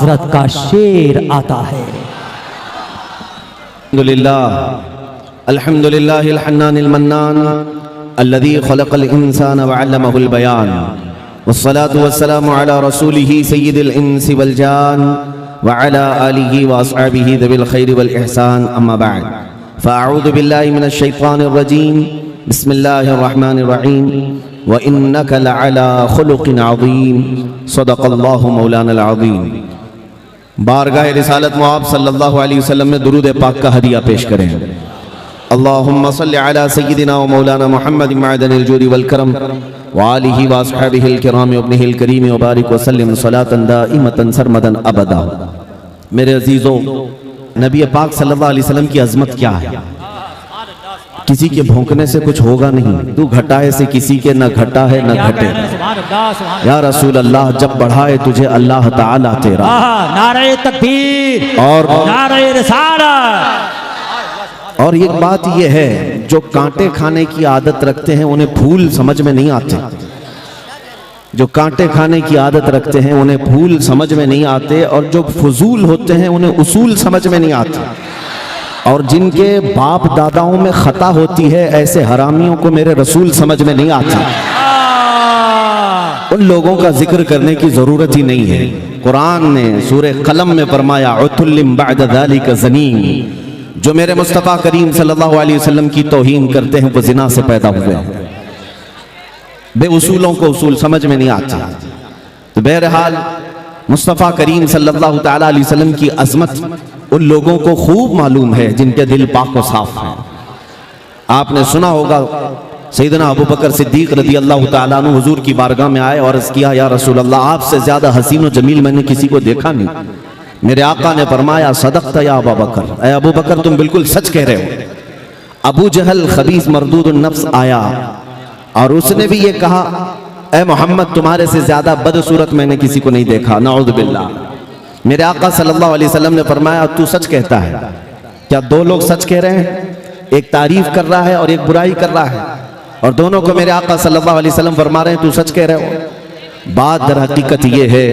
हजरत का शेर आता है। अल्हम्दुलिल्लाहिल हन्नानिल मन्नान अल्लज़ी खलक़ल इंसान व अल्लमहुल बयान वस्सलातु वस्सलामु अला रसूलिही सय्यिदिल इंसी वल जान व अला आलिही व अस्हाबिही ज़िल खैरि वल इहसान अम्मा बअद फ़अऊज़ु बिल्लाहि मिनश शैतानिर रजीम बिस्मिल्लाहिर रहमानिर रहीम व इन्नका लअला खुलुक़िन अज़ीम सदक़ल्लाहु मौलाना अज़ीम। बारगाह रिसालत मुआब सल्लल्लाहु अलैहि वसल्लम में दुरूद पाक का हदिया पेश करें। अल्लाहुम्मा सल्लि अला सय्यिदिना व मौलाना मुहम्मद मअदनिल जूदि वल करम व आलिहि व अस्हाबिहिल किराम व इब्निहिल करीम व बारिक व सल्लिम सलातन दाइमतन सरमदन अबदा। मेरे अजीजों, नबी पाक सल्लल्लाहु अलैहि वसल्लम की अजमत क्या है? किसी के भौंकने से कुछ होगा नहीं, तू घटाए से किसी के न घटा है न घटे। या रसूल अल्लाह, जब बढ़ाए तुझे अल्लाह ताला तेरा। नारे तकबीर और नारे रिसालत। और एक बात यह है, जो कांटे खाने की आदत रखते हैं उन्हें फूल समझ में नहीं आते। जो कांटे खाने की आदत रखते हैं उन्हें फूल समझ में नहीं आते, और जो फजूल होते हैं उन्हें उसूल समझ में नहीं आते। और जिनके बाप दादाओं में खता होती है, ऐसे हरामियों को मेरे रसूल समझ में नहीं आती। उन लोगों का जिक्र करने की जरूरत ही नहीं है। कुरान ने सूरे कलम में फरमाया, उतुल्लिम बअद ज़ालिका ज़नीम। जो मेरे मुस्तफ़ा करीम सल्लल्लाहु अलैहि वसल्लम की तौहीन करते हैं वो जिना से पैदा हुए हैं। बेउसूलों को उसूल समझ में नहीं आता। तो बहरहाल मुस्तफ़ा करीम सल्लल्लाहु तआला अलैहि वसल्लम की अज़मत उन लोगों को खूब मालूम है जिनके दिल पाक व साफ हैं। आपने सुना होगा, सैयदना अबू बकर सिद्दीक रज़ी अल्लाह तआला अन्हु हुजूर की बारगाह में आए और अर्ज़ किया, या रसूल अल्लाह, आपसे ज्यादा हसीन व जमील मैंने किसी को देखा नहीं। मेरे आका ने फरमाया, सदक़ता या अबू बकर, ऐ अबू बकर तुम बिल्कुल सच कह रहे हो। अबू जहल खबीस मरदूदुन नफ्स आया और उसने भी ये कहा, ऐ मोहम्मद, तुम्हारे से ज्यादा बदसूरत मैंने किसी को नहीं देखा, नऊज़ु बिल्लाह। मेरे आका सल्लल्लाहु अलैहि वसल्लम ने फरमाया, तू सच कहता है। क्या दो लोग सच कह रहे हैं? एक तारीफ कर रहा है और एक बुराई कर रहा है, और दोनों को मेरे आका सल्लल्लाहु अलैहि वसल्लम फरमा रहे हैं तू सच कह रहे हो। बात दर हकीकत ये है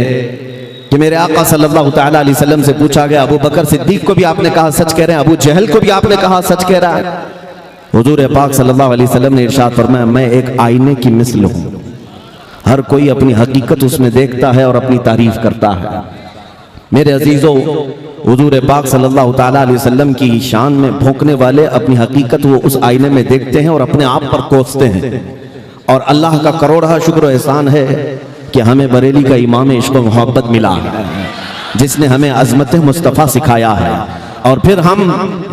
कि मेरे आका सल्लल्लाहु तआला अलैहि वसल्लम से पूछा गया, अबू बकर सिद्दीक को भी आपने कहा सच कह रहे हैं, अबू जहल को भी आपने कहा सच कह रहा है। हुजूर पाक सल्लल्लाहु अलैहि वसल्लम ने इरशाद फरमाया, मैं एक आईने की मिसल हूँ। हर कोई अपनी हकीकत उसमें देखता है और अपनी तारीफ करता है। मेरे अजीजों, हुजूर पाक सल्लल्लाहु तआला अलैहि वसल्लम की शान में भौंकने वाले अपनी हकीकत वो उस आईने में देखते हैं और अपने आप पर कोसते हैं। और अल्लाह का करोड़ा शुक्र व एहसान है कि हमें बरेली का इमाम इश्क व मोहब्बत मिला है, जिसने हमें अज़मत मुस्तफ़ा सिखाया है। और फिर हम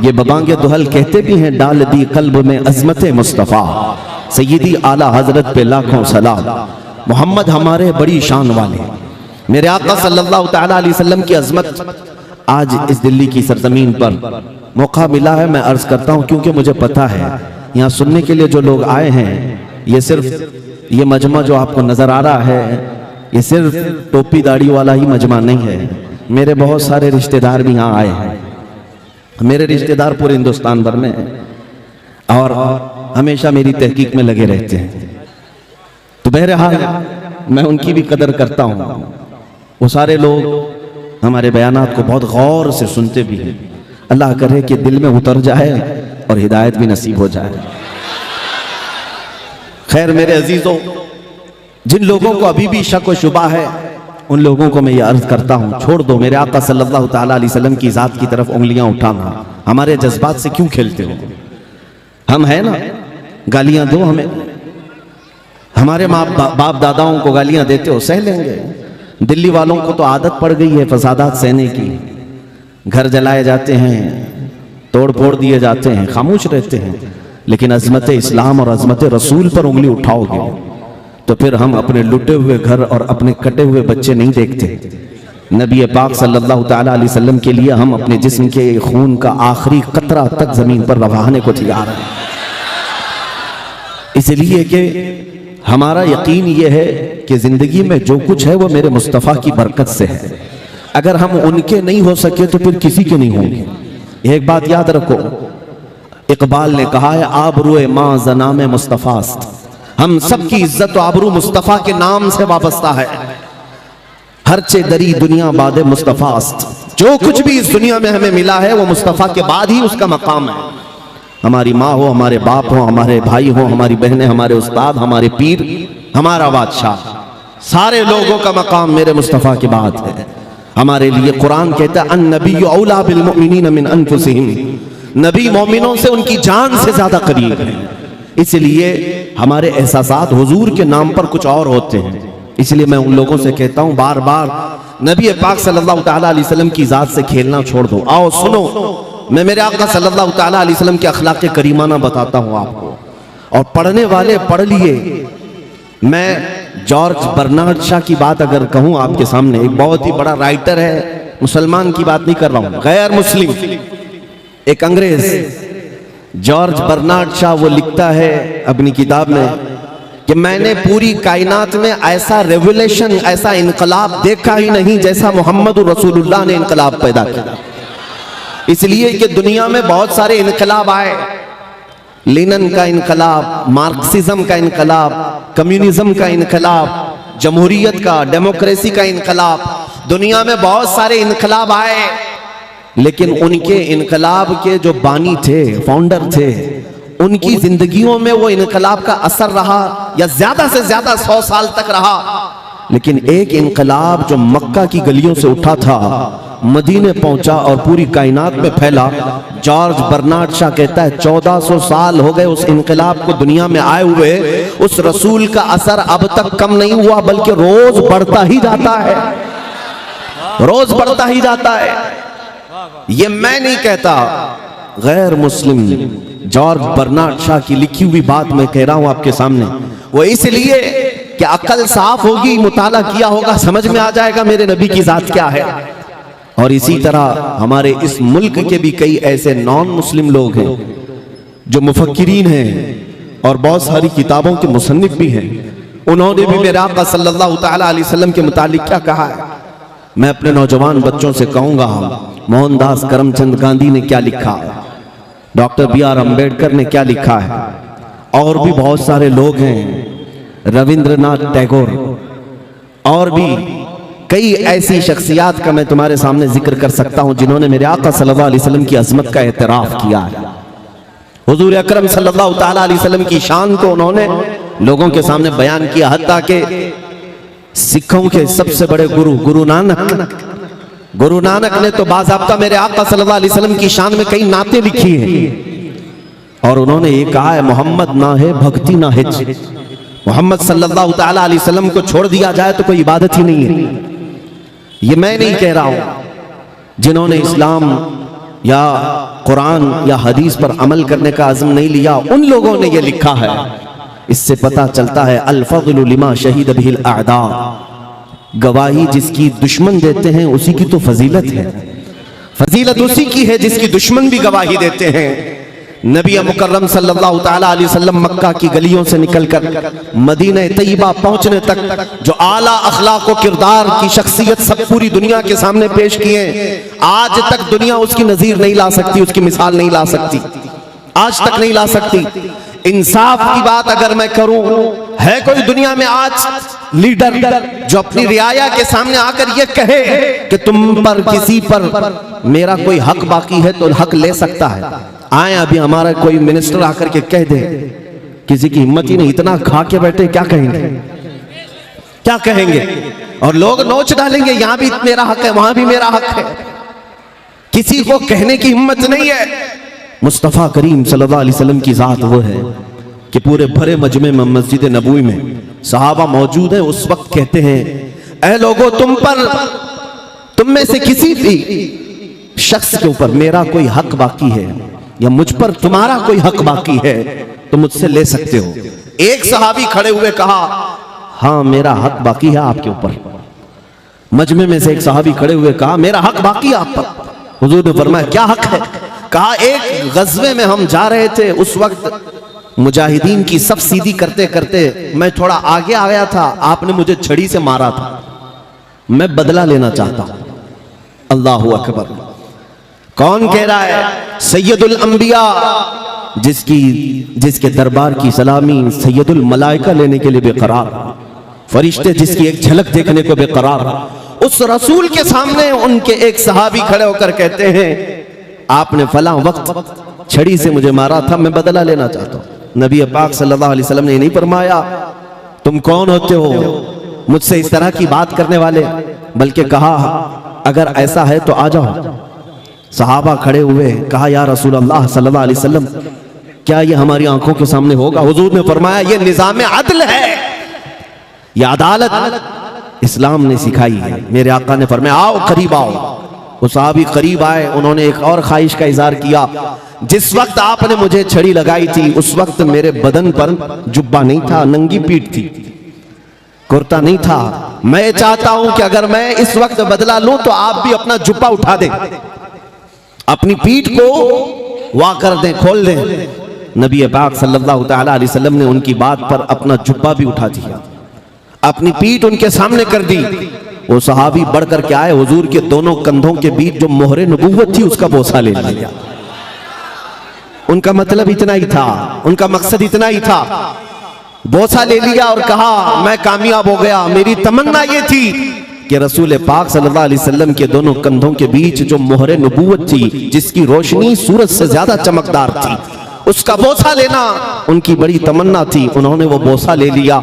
ये बबांगे दुहल कहते भी हैं, डाल दी कल्ब में अज़मत मुस्तफ़ा, सय्यदी आला हजरत पे लाखों सलाम। मोहम्मद हमारे बड़ी शान वाले। मेरे आका सल्लल्लाहु तआला अलैहि वसल्लम की अज़मत आज इस दिल्ली की सरजमीन पर मौका मिला है। मैं अर्ज करता हूँ, क्योंकि मुझे पता है यहाँ सुनने के लिए जो लोग आए हैं, ये सिर्फ ये मजमा जो आपको नजर आ रहा है, ये सिर्फ टोपी दाढ़ी वाला ही मजमा नहीं है। मेरे बहुत सारे रिश्तेदार भी यहाँ आए हैं। मेरे रिश्तेदार पूरे हिंदुस्तान भर में हैं और हमेशा मेरी तहकीक में लगे रहते हैं। तो बहरहाल मैं उनकी भी कदर करता हूँ। वो सारे लोग हमारे बयानात को बहुत गौर से सुनते भी हैं। अल्लाह करे कि दिल में उतर जाए और हिदायत भी नसीब हो जाए। खैर मेरे अजीजों, जिन लोगों को अभी भी शक व शुबा है, उन लोगों को मैं ये अर्ज करता हूँ, छोड़ दो। मेरे आका सल्लल्लाहु तआला अलैहि वसल्लम की जात की तरफ उंगलियां उठाना। हमारे जज्बात से क्यों खेलते हो? हम है ना, गालियां दो हमें। हमारे बाप दादाओं को गालियां देते हो, सह लेंगे। दिल्ली वालों को तो आदत पड़ गई है फसादात सहने की। घर जलाए जाते हैं, तोड़ फोड़ दिए जाते हैं, खामोश रहते हैं। लेकिन अज़मत इस्लाम और अज़मत रसूल पर उंगली उठाओगे तो फिर हम अपने लुटे हुए घर और अपने कटे हुए बच्चे नहीं देखते। नबी पाक सल्लल्लाहु तआला अलैहि वसल्लम के लिए हम अपने जिस्म के खून का आखिरी कतरा तक जमीन पर बहाने को तैयार हैं। इसलिए कि हमारा यकीन यह है कि जिंदगी में जो कुछ है वो मेरे मुस्तफ़ा की बरकत से है। अगर हम उनके नहीं हो सके तो फिर किसी के नहीं होंगे। एक बात याद रखो, इकबाल ने कहा है, आबरूए माँ ज़नाम मुस्तफ़ास्त। हम सब की इज्जत और आबरू मुस्तफ़ा के नाम से वाबस्ता है। हरचे दरी दुनिया बाद मुस्तफ़ास्त, जो कुछ भी इस दुनिया में हमें मिला है वो मुस्तफ़ा के बाद ही उसका मकाम है। हमारी माँ हो, हमारे बाप हो, हमारे भाई हो, हमारी बहनें, हमारे उस्ताद, हमारे पीर, हमारा बादशाह, सारे लोगों का मकाम मेरे मुस्तफ़ा के बाद है। हमारे लिए कुरान कहता है अन्नबिय्यु औला बिल मुमिनीन मिन अनफुसिहिम, नबी मोमिनों से उनकी जान से ज्यादा करीब है। इसलिए हमारे एहसासात हुजूर के नाम पर कुछ और होते हैं। इसलिए मैं उन लोगों से कहता हूं बार बार, नबी पाक सल्लल्लाहु तआला अलैहि वसल्लम की जात से खेलना छोड़ दो। आओ सुनो, मैं मेरे आका सल्लल्लाहु तआला अलैहि वसल्लम के अखलाक करीमाना बताता हूं आपको, और पढ़ने वाले पढ़ लिए। मैं जॉर्ज बर्नार्ड शॉ की बात अगर कहूं आपके सामने, एक बहुत ही बड़ा राइटर है, मुसलमान की बात नहीं कर रहा हूं, गैर मुस्लिम, एक अंग्रेज जॉर्ज बर्नार्ड शॉ, वो लिखता है अपनी किताब में कि मैंने पूरी कायनात में ऐसा रेवोल्यूशन, ऐसा इनकलाब देखा ही नहीं जैसा मोहम्मद रसूलुल्लाह ने इनकलाब पैदा किया। इसलिए कि दुनिया में बहुत सारे इनकलाब आए, लेनिन का इनकलाब, मार्क्सिज्म का इनकलाब, कम्युनिज्म का इनकलाब, जमहूरियत का, डेमोक्रेसी का इनकलाब, दुनिया में बहुत सारे इनकलाब आए, लेकिन उनके इनकलाब के जो बानी थे, फाउंडर थे, उनकी जिंदगियों में वो इनकलाब का असर रहा या ज्यादा से ज्यादा 100 साल तक रहा। लेकिन एक इनकलाब जो मक्का की गलियों से उठा था, मदीने पहुंचा और पूरी कायनात में फैला। जॉर्ज बर्नार्ड शॉ कहता है 1400 साल हो गए उस इनकलाब को दुनिया में आए हुए, उस रसूल का असर अब तक कम नहीं हुआ, बल्कि रोज बढ़ता ही जाता है, रोज बढ़ता ही जाता है। ये मैं नहीं कहता, गैर मुस्लिम जॉर्ज बर्नार्ड शॉ की लिखी हुई बात मैं कह रहा हूं आपके सामने। वो इसलिए कि अकल साफ होगी, मुताला किया होगा, समझ में आ जाएगा मेरे नबी की जात क्या है। और इसी तरह हमारे इस मुल्क के भी कई ऐसे नॉन मुस्लिम लोग हैं जो मुफक्किरीन हैं और बहुत सारी किताबों के मुसन्निफ भी हैं। उन्होंने भी मेरे आका सल्लल्लाहु तआला अलैहि वसल्लम के मुतालिक क्या कहा है। मैं अपने नौजवान बच्चों से कहूंगा, मोहनदास करमचंद गांधी ने क्या लिखा है, डॉक्टर B.R. अम्बेडकर ने क्या लिखा है, और भी बहुत सारे लोग हैं, रविंद्रनाथ टैगोर, और भी कई ऐसी शख्सियात का मैं तुम्हारे सामने जिक्र कर सकता हूं जिन्होंने मेरे आका सल्लल्लाहु अलैहि वसल्लम की अजमत का एतराफ किया है। हुजूर अकरम सल्लल्लाहु तआला अलैहि वसल्लम की शान को उन्होंने लोगों के सामने बयान किया। हत्ता के सिखों के सबसे बड़े गुरु नानक ने तो बाज़ाब्ता मेरे आका सल्लल्लाहु अलैहि वसल्लम की शान में कई नाते लिखी हैं, और उन्होंने ये कहा है मोहम्मद ना है भक्ति ना हिज, मोहम्मद सल्लल्लाहु तआला अलैहि वसल्लम को छोड़ दिया जाए तो कोई इबादत ही नहीं है। ये मैं नहीं कह रहा हूं, जिन्होंने इस्लाम या कुरान या हदीस पर अमल करने का अज़्म नहीं लिया उन लोगों ने ये लिखा है। इससे पता चलता है अल फज़्लु लिमा शहीद बिहिल अअदा, गवाही जिसकी दुश्मन देते हैं उसी की तो फजीलत है, फजीलत उसी की है जिसकी दुश्मन भी गवाही देते हैं। नबी मुकर्रम सल्लल्लाहु तआला अलैहि वसल्लम मक्का की गलियों से निकलकर मदीना तैयबा पहुंचने तक जो आला अखलाक व किरदार की शख्सियत सब पूरी दुनिया के सामने पेश किए, आज तक दुनिया उसकी नजीर नहीं ला सकती, उसकी मिसाल नहीं ला सकती, आज तक नहीं ला सकती। इंसाफ की बात अगर मैं करूं, है कोई दुनिया में आज लीडर जो अपनी रियाया के सामने आकर ये कहे कि तुम पर किसी पर मेरा कोई हक बाकी है तो हक ले सकता है? आए अभी हमारा कोई मिनिस्टर आकर के कह दे, किसी की हिम्मत ही नहीं, इतना खा के बैठे, क्या कहेंगे, क्या कहेंगे? और लोग नोच डालेंगे, यहां भी मेरा हक है, वहां भी मेरा हक है। किसी को कहने की हिम्मत नहीं है। मुस्तफ़ा करीम सल्लल्लाहु अलैहि वसल्लम की जात वो है कि पूरे भरे मजमे में मस्जिद नबवी में सहाबा मौजूद है, उस वक्त कहते हैं ऐ लोगों, तुम में से किसी भी शख्स के ऊपर मेरा कोई हक बाकी है या मुझ पर तुम्हारा कोई हक बाकी है तो मुझसे ले सकते हो। एक सहाबी खड़े हुए कहा, हाँ मेरा हक बाकी है आपके ऊपर। मजमे में से एक सहाबी खड़े हुए कहा, मेरा हक बाकी है आप पर। हुजूर ने फरमाया, क्या हक है? कहा, एक गज़वे में हम जा रहे थे, उस वक्त मुजाहिदीन की सफ सीधी करते करते मैं थोड़ा आगे आ गया था, आपने मुझे छड़ी से मारा था, मैं बदला लेना चाहता हूं। अल्लाहु अकबर। कौन कह रहा है? सैयदुल अंबिया, जिसके दरबार की सलामी सैयदुल मलाइका लेने के लिए बेकरार, फरिश्ते जिसकी एक झलक देखने को बेकरार, उस रसूल के सामने उनके एक सहाबी खड़े होकर कहते हैं, आपने फलां वक्त छड़ी से मुझे मारा था, मैं बदला लेना चाहता हूं। नबी पाक सल्लल्लाहु अलैहि वसल्लम ने नहीं फरमाया तुम कौन होते हो मुझसे इस तरह की बात करने वाले, बल्कि कहा अगर ऐसा है तो आ जाओ। सहाबा खड़े हुए, कहा या रसूल अल्लाह सल्लल्लाहु अलैहि वसल्लम क्या ये हमारी आंखों के सामने होगा? हुजूर ने फरमाया ये निजाम अदल है, ये अदालत इस्लाम ने सिखाई है। मेरे आका ने फरमाया आओ करीब आओ। वो सहाबी करीब आए, उन्होंने एक और ख्वाहिश का इजहार किया, जिस वक्त आपने मुझे छड़ी लगाई थी उस वक्त मेरे बदन पर जुब्बा नहीं था, नंगी पीठ थी, कुर्ता नहीं था। मैं चाहता हूं कि अगर मैं इस वक्त बदला लूं तो आप भी अपना जुब्बा उठा दें, अपनी पीठ को वाह कर दें, खोल दें। नबी पाक सल्लल्लाहु अलैहि वसल्लम ने उनकी बात पर अपना जुब्बा भी उठा दिया, अपनी पीठ उनके सामने कर दी। वो सहाबी बढ़कर के आए, हुजूर के दोनों कंधों के बीच जो मोहरे नबूवत थी उसका बोसा ले लिया। उनका मतलब इतना ही था, उनका मकसद इतना ही था, बोसा ले लिया और कहा मैं कामयाब हो गया। मेरी तमन्ना ये थी कि रसूल पाक सल्लल्लाहु अलैहि वसल्लम के दोनों कंधों के बीच जो मोहरे नबूवत थी, जिसकी रोशनी सूरज से ज्यादा चमकदार थी, उसका बोसा लेना उनकी बड़ी तमन्ना थी। उन्होंने वो बोसा ले लिया।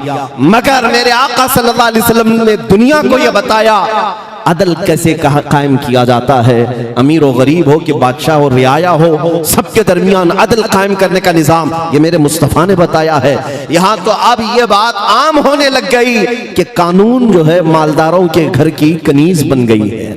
मगर मेरे आका सल्लल्लाहु अलैहि वसल्लम ने दुनिया को यह बताया अदल कैसे कायम किया जाता है। अमीर और गरीब हो कि बादशाह और रियाया हो, सबके दरमियान अदल कायम करने का निजाम ये मेरे मुस्तफ़ा ने बताया है। यहाँ तो अब ये बात आम होने लग गई कि कानून जो है मालदारों के घर की कनीज बन गई है।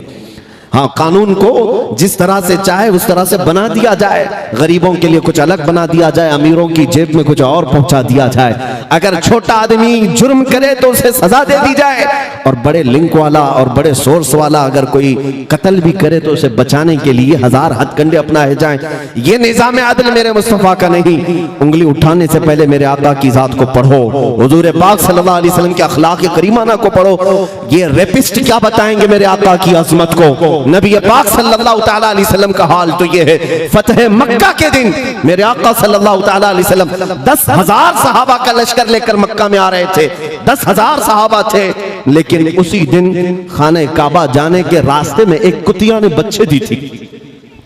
हाँ, कानून को जिस तरह से चाहे उस तरह से बना दिया जाए, गरीबों के लिए कुछ अलग बना दिया जाए, अमीरों की जेब में कुछ और पहुंचा दिया जाए। अगर छोटा आदमी जुर्म करे तो उसे सजा दे दी जाए, और बड़े लिंक वाला और बड़े सोर्स वाला अगर कोई कत्ल भी करे तो उसे बचाने के लिए हजार हथकंडे अपनाए जाएं। ये निजाम अदल मेरे मुस्तफा का नहीं। उंगली उठाने से पहले मेरे आका की जात को पढ़ो, हुजूर पाक सल्लल्लाहु अलैहि वसल्लम के अखलाक करीमाना को पढ़ो। ये रेपिस्ट क्या बताएंगे मेरे आका की अजमत को। नबी पाक सल्लल्लाहु ताला अलैहि वसल्लम का हाल तो ये है, फतह मक्का के दिन मेरे आका सल्लल्लाहु ताला अलैहि वसल्लम 10,000 सहाबा का लश्कर लेकर मक्का में आ रहे थे। 10,000 सहाबा थे, लेकिन उसी दिन खाने काबा जाने के रास्ते में एक कुतिया ने बच्चे दी थी,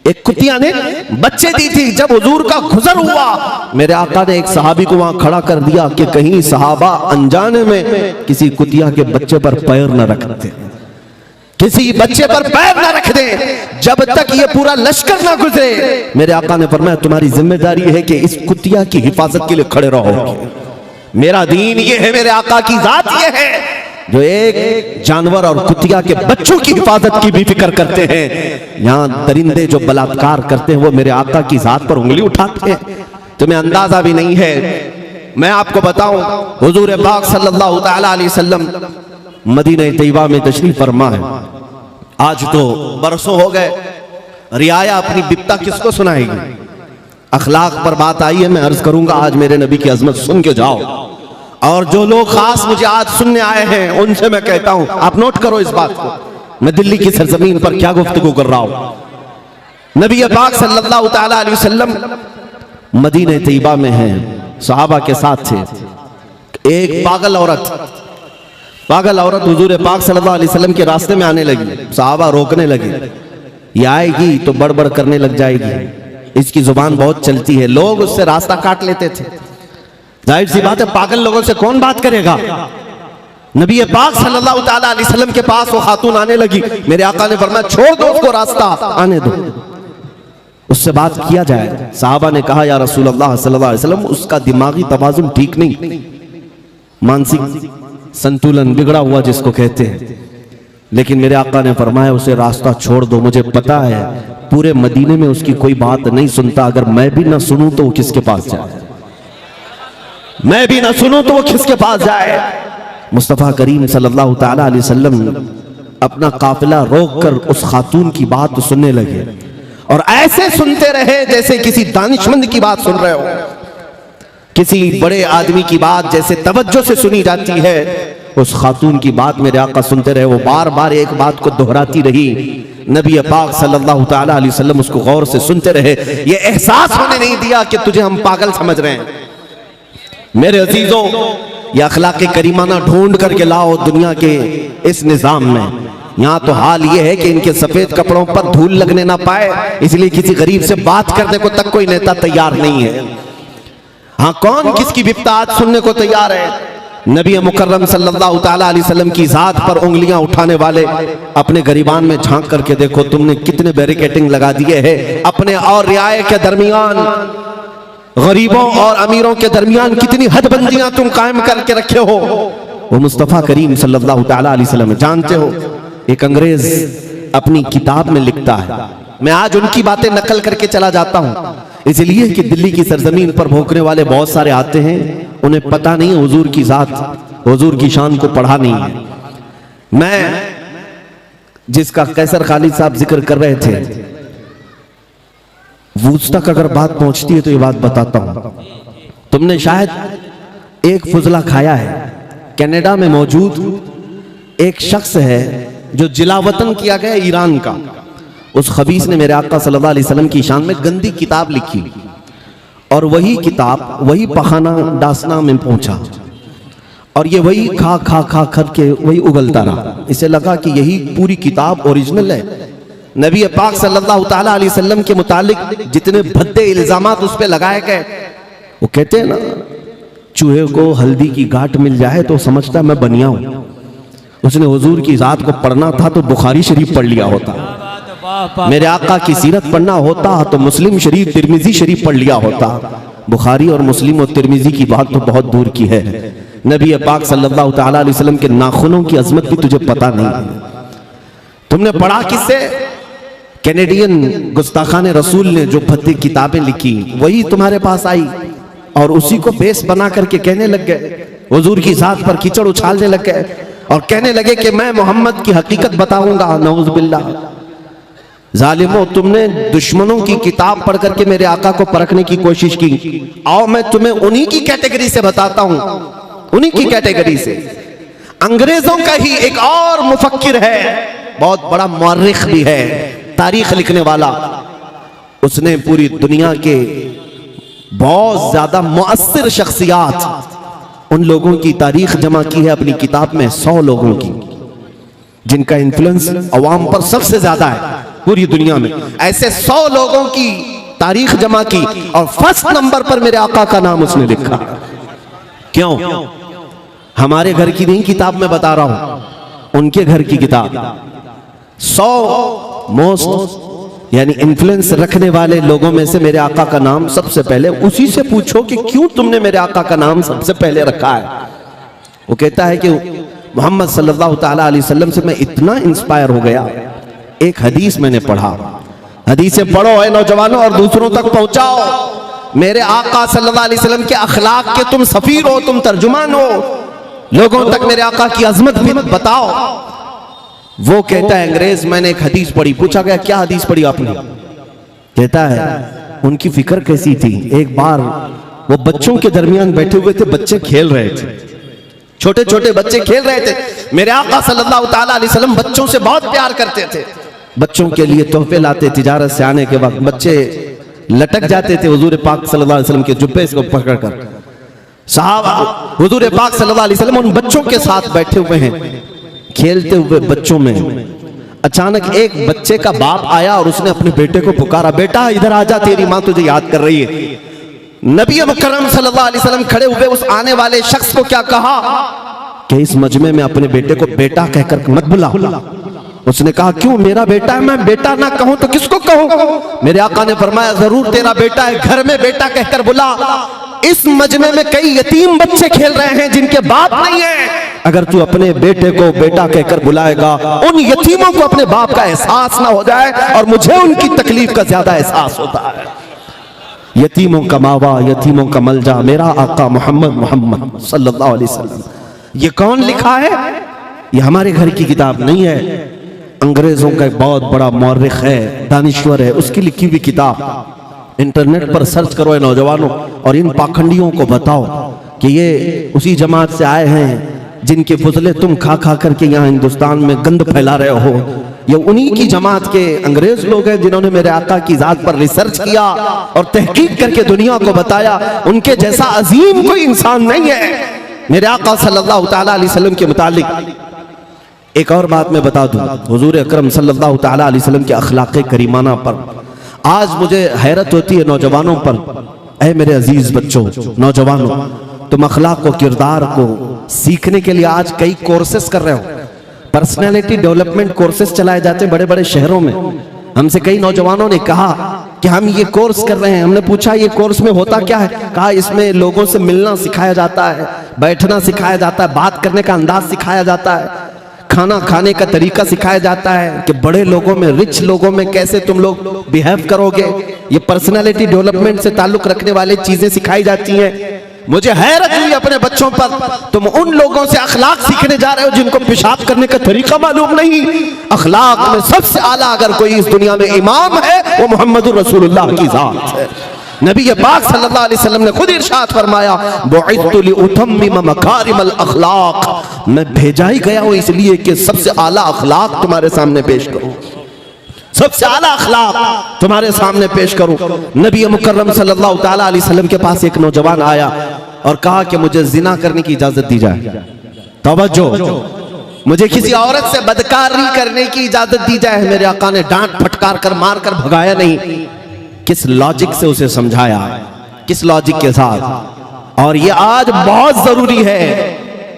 एक कुतिया ने बच्चे दी थी। जब हुजूर का गुजर हुआ, मेरे आका ने एक सहाबी को वहां खड़ा कर दिया कि कहीं सहाबा अनजाने में किसी कुतिया के बच्चे पर पैर न रखते, किसी बच्चे पर पैर ना रख दे जब तक ये पूरा लश्कर ना गुजरे। मेरे आका ने फरमाया तुम्हारी जिम्मेदारी है कि इस कुतिया की हिफाजत के लिए खड़े रहो। मेरा दीन ये है, मेरे आका की जात ये है, जो एक जानवर और कुतिया के बच्चों की हिफाजत की भी फिक्र करते हैं। यहाँ दरिंदे जो बलात्कार करते हैं वो मेरे आका की जात पर उंगली उठाते हैं। तुम्हें अंदाजा भी नहीं है। मैं आपको बताऊं, हुजूर पाक सल्लल्लाहु ताला अलैहि वसल्लम मदीना तैयबा में तशरीफ फरमा है। आज तो बरसों हो गए, रियाया अपनी बिपता किसको सुनाएगी? अखलाक पर बात आई है, मैं अर्ज करूंगा आज मेरे नबी की अजमत सुन के जाओ। और जो लोग खास मुझे आज सुनने आए हैं उनसे मैं कहता हूं, आप नोट करो इस बात को, मैं दिल्ली की सरजमीन पर क्या गुफ्तगू कर रहा हूं। नबी पाक सल्लल्लाहु ताला अलैहि वसल्लम मदीना तैयबा में हैं, सहाबा के साथ थे। एक पागल औरत हुजूर पाक सल्लल्लाहु अलैहि वसल्लम के रास्ते में आने लगी। सहाबा रोकने लगे, ये आएगी तो बड़बड़ करने लग जाएगी, इसकी जुबान बहुत चलती है। लोग उससे रास्ता काट लेते थे। जाहिर सी बात है, पागल लोगों से कौन बात करेगा। नबी पाक सल्लल्लाहु ताला अलैहि वसल्लम के पास वो खातून आने लगी। मेरे आका ने फरमाया छोड़ दो उसको, रास्ता आने दो, उससे बात किया जाए। साहबा ने कहा या रसूल अल्लाह सल्लल्लाहु अलैहि वसल्लम उसका दिमागी तवाजुन ठीक नहीं, मानसिक संतुलन बिगड़ा हुआ जिसको कहते हैं। लेकिन मेरे आका ने फरमाया उसे रास्ता छोड़ दो, मुझे पता है पूरे मदीने में उसकी कोई बात नहीं सुनता, अगर मैं भी ना सुनूं तो वो किसके पास जाए, मैं भी ना सुनूं तो वो किसके पास जाए। मुस्तफा करीम सल्लल्लाहु ताला अलैहि वसल्लम अपना काफिला रोककर उस खातून की बात सुनने लगे, और ऐसे सुनते रहे जैसे किसी दानिशमंद की बात सुन रहे हो, किसी बड़े आदमी की बात जैसे तवज्जो से सुनी जाती है। उस खातून की बात मेरे आका सुनते रहे, वो बार बार एक बात को दोहराती रही। नबी पाक सल्लल्लाहु ताला अलैहि वसल्लम उसको गौर से सुनते रहे। ये एहसास होने नहीं दिया कि तुझे हम पागल समझ रहे हैं। मेरे अजीजों, या अखलाक करीमाना ढूंढ करके लाओ दुनिया के इस निजाम में। यहाँ तो हाल ये है कि इनके सफेद कपड़ों पर धूल लगने ना पाए, इसलिए किसी गरीब से बात करने को तक कोई नेता तैयार नहीं है। हाँ, कौन किसकी बिफ्तात सुनने को तैयार है? नबी मुकर्रम सल्लल्लाहु ताला अलैहि वसल्लम की जात पर उंगलियां उठाने वाले अपने गरीबान में झांक करके देखो, तुमने कितने बैरिकेटिंग लगा दिए हैं अपने और रियाए के दरमियान, गरीबों और अमीरों के दरमियान कितनी हदबंदियां तुम कायम करके रखे हो। वो मुस्तफ़ा करीम सल्लल्लाहु ताला अलैहि वसल्लम जानते हो, एक अंग्रेज अपनी किताब में लिखता है, मैं आज उनकी बातें नकल करके चला जाता हूं इसलिए कि दिल्ली की सरजमीन पर भोंकने वाले बहुत सारे आते हैं, उन्हें पता नहीं है हुजूर की जात, हुजूर की शान को पढ़ा नहीं है। मैं जिसका कैसर खालिद साहब जिक्र कर रहे थे, वूज तक अगर बात पहुंचती है तो ये बात बताता हूं। तुमने शायद एक फुजला खाया है, कनाडा में मौजूद एक शख्स है जो जिलावतन किया गया ईरान का, उस खबीस ने मेरे आका सल्लल्लाहु अलैहि वसल्लम की शान में गंदी किताब लिखी और वही किताब वही पखाना डासना में पहुंचा और ये वही खा खा खा करके वही उगलता रहा। इसे लगा कि यही पूरी किताब ओरिजिनल है। नबी पाक सल्लल्लाहु ताला अलैहि वसल्लम के मुतालिक जितने भद्दे इल्जामात उस पे लगाए गए, वो कहते हैं ना, चूहे को हल्दी की गांठ मिल जाए तो समझता मैं बनिया हूं। उसने हुजूर की जात को पढ़ना था तो बुखारी शरीफ पढ़ लिया होता, मेरे आका की सीरत पढ़ना होता तो मुस्लिम शरीफ तिरमिजी शरीफ पढ़ लिया होता। बुखारी और मुस्लिम और तिरमिजी की बात तो बहुत दूर की है, नबी पाक सल्लल्लाहु ताला अलैहि वसल्लम के नाखूनों की अजमत भी तुझे पता नहीं है। तुमने पढ़ा किससे? कैनेडियन गुस्ताखान रसूल ने जो भद्दी किताबें लिखी वही तुम्हारे पास आई और उसी को बेस बना करके कहने लग गए, हुजूर की जात पर कीचड़ उछालने लग गए और कहने लगे कि मैं मोहम्मद की हकीकत बताऊंगा। नऊज़ बिल्लाह। जालिमो, तुमने दुश्मनों की किताब पढ़ करके मेरे आका को परखने की कोशिश की। आओ मैं तुम्हें उन्हीं की कैटेगरी से बताता हूं, उन्हीं की कैटेगरी से। अंग्रेजों का ही एक और मुफक्किर है, बहुत बड़ा मुअर्रिख भी है, तारीख लिखने वाला। उसने पूरी दुनिया के बहुत ज्यादा मुअस्सिर शख्सियात, उन लोगों की तारीख जमा की है अपनी किताब में, 100 लोगों की जिनका इन्फ्लुएंस अवाम पर सबसे ज्यादा है पूरी दुनिया में। ऐसे 100 लोगों की तारीख जमा की और फर्स्ट नंबर पर मेरे आका का नाम उसने लिखा। क्यों? हमारे घर की नहीं किताब में बता रहा हूं, उनके घर की किताब। 100 मोस्ट यानी इन्फ्लुएंस रखने वाले लोगों में से मेरे आका का नाम सबसे पहले। उसी से पूछो कि क्यों तुमने मेरे आका का नाम सबसे पहले रखा है। वो कहता है कि मोहम्मद सल्लल्लाहु ताला अलैहि वसल्लम से मैं इतना इंस्पायर हो गया, एक हदीस मैंने पढ़ा, हदीसें पढ़ो है नौजवानों और दूसरों तक पहुंचाओ। मेरे आका सल्लल्लाहु अलैहि वसल्लम के अखलाक के तुम सफीर हो, तुम तर्जुमान हो, लोगों तक मेरे आका की अजमत भी बताओ। वो कहता है अंग्रेज, मैंने एक हदीस पढ़ी। पूछा गया क्या हदीस पढ़ी आपने? कहता है उनकी फिक्र कैसी थी। एक बार वो बच्चों के दरमियान बैठे हुए थे, बच्चे खेल रहे थे, छोटे छोटे बच्चे खेल रहे थे। मेरे आका सल्लल्लाहु ताला अलैहि वसल्लम बच्चों से बहुत प्यार करते थे, बच्चों के लिए तोहफे लाते। तिजारत से आने के वक्त बच्चे लटक जाते थे हुजूर पाक सल्लल्लाहु अलैहि वसल्लम के जुब्बे को पकड़कर। साहबा हुजूर पाक सल्लल्लाहु अलैहि वसल्लम उन बच्चों के साथ बैठे हुए हैं, खेलते हुए बच्चों में अचानक एक बच्चे का बाप आया और उसने अपने बेटे को पुकारा, बेटा इधर आजा, तेरी माँ तुझे याद कर रही है। नबी मुकर्रम सल्लल्लाहु अलैहि वसल्लम खड़े हुए उस आने वाले शख्स को क्या कहा कि इस मजमे में अपने बेटे को बेटा कहकर मत बुला। उसने कहा क्यों? मेरा बेटा है, मैं बेटा ना कहूं तो किसको कहूं? मेरे आका ने फरमाया जरूर तेरा बेटा है, घर में बेटा कहकर बुला। इस मजमे में कई यतीम बच्चे खेल रहे हैं जिनके बाप नहीं है। अगर तू अपने बेटे को बेटा कहकर बुलाएगा, उन यतीमों को अपने बाप का एहसास ना हो जाए, और मुझे उनकी तकलीफ का ज्यादा एहसास होता है। यतीमों का मावा, यतीमों का मलजा, मेरा आका मोहम्मद सल्लल्लाहु अलैहि वसल्लम। ये कौन लिखा है? ये हमारे घर की किताब नहीं है, अंग्रेजों का एक बहुत बड़ा मौर्रिख है, दानिश्वर है, उसकी लिखी हुई किताब। इंटरनेट पर सर्च करो है नौजवानों, और इन पाखंडियों को बताओ कि ये उसी जमात से आए हैं जिनके फुजले तुम खा खा करके यहाँ हिंदुस्तान में गंद फैला रहे हो। ये उन्हीं की जमात के अंग्रेज लोग हैं जिन्होंने मेरे आका की जात पर रिसर्च किया और तहकीक करके दुनिया को बताया उनके जैसा अजीम कोई इंसान नहीं है। मेरे आका सल्लल्लाहु ताला अलैहि वसल्लम के मुतालिक एक और बात मैं बता दूं, हुजूर अकरम सल्लल्लाहु ताला अलैहि वसल्लम के अखलाक़ करीमाना पर आज मुझे हैरत होती है नौजवानों पर। ऐ मेरे अजीज बच्चों, नौजवानों, तुम अखलाक को, किरदार को सीखने के लिए आज कई कोर्सेस कर रहे हो। पर्सनैलिटी डेवलपमेंट कोर्सेस चलाए जाते हैं बड़े बड़े शहरों में। हमसे कई नौजवानों ने कहा कि हम ये कोर्स कर रहे हैं। हमने पूछा ये कोर्स में होता क्या है? कहा इसमें लोगों से मिलना सिखाया जाता है, बैठना सिखाया जाता है, बात करने का अंदाज सिखाया जाता है, खाना खाने का तरीका सिखाया जाता है कि बड़े लोगों में, रिच लोगों में कैसे तुम लोग बिहेव करोगे। ये पर्सनैलिटी डेवलपमेंट से ताल्लुक रखने वाली चीजें सिखाई जाती हैं। मुझे हैरत हुई अपने बच्चों पर, तुम उन लोगों से अखलाक सीखने जा रहे हो जिनको पेशाब करने का तरीका मालूम नहीं। अखलाक में सबसे आला अगर कोई इस दुनिया में इमाम है वो मोहम्मद रसूलुल्लाह की जात है। नबी पाक सल्लल्लाहु अलैहि वसल्लम ने खुद इरशाद फरमाया, बुइस्तु लिउतम्मिम मकारिमल अखलाक, मैं भेजा ही गया हूं इसलिए कि सबसे आला अखलाक तुम्हारे सामने पेश करूं, सबसे आला अखलाक तुम्हारे सामने पेश करूं। नबी मुकर्रम सल्लल्लाहु ताला अलैहि वसल्लम के पास एक नौजवान आया और कहा कि मुझे जिना करने की इजाजत दी जाए। तवज्जो, मुझे किसी औरत से बदकारी करने की इजाजत दी जाए। मेरे आका ने डांट फटकार कर मार कर भगाया नहीं, किस लॉजिक से उसे समझाया, किस लॉजिक के साथ। और ये आज बहुत जरूरी है